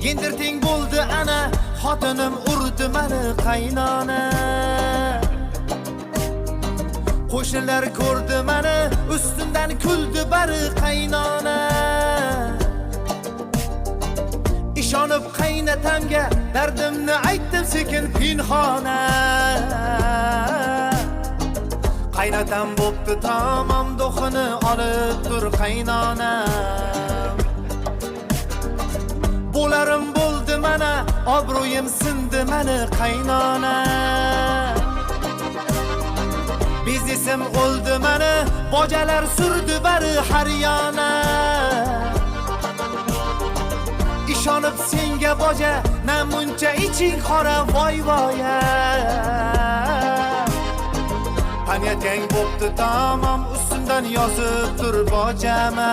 Yendirting bo'ldi ana, xotinim urdi meni qaynona. Qo'shnilar ko'rdi meni, ustimdan kuldi bari qaynona. İshonib qaynatamga dardimni aytdim sekin pinhona. Qaynatam bo'pti tamam do'xini olib tur qaynona. Bo'larim bo'ldi mana, obro'yim sindi meni qaynona. Biznesim o'ldi meni, bojalar surdi bari har yana. İshonib senga boja, namuncha iching qora voy voya. Pamyating bo'pti tamam, ustimdan yozib tur bojama.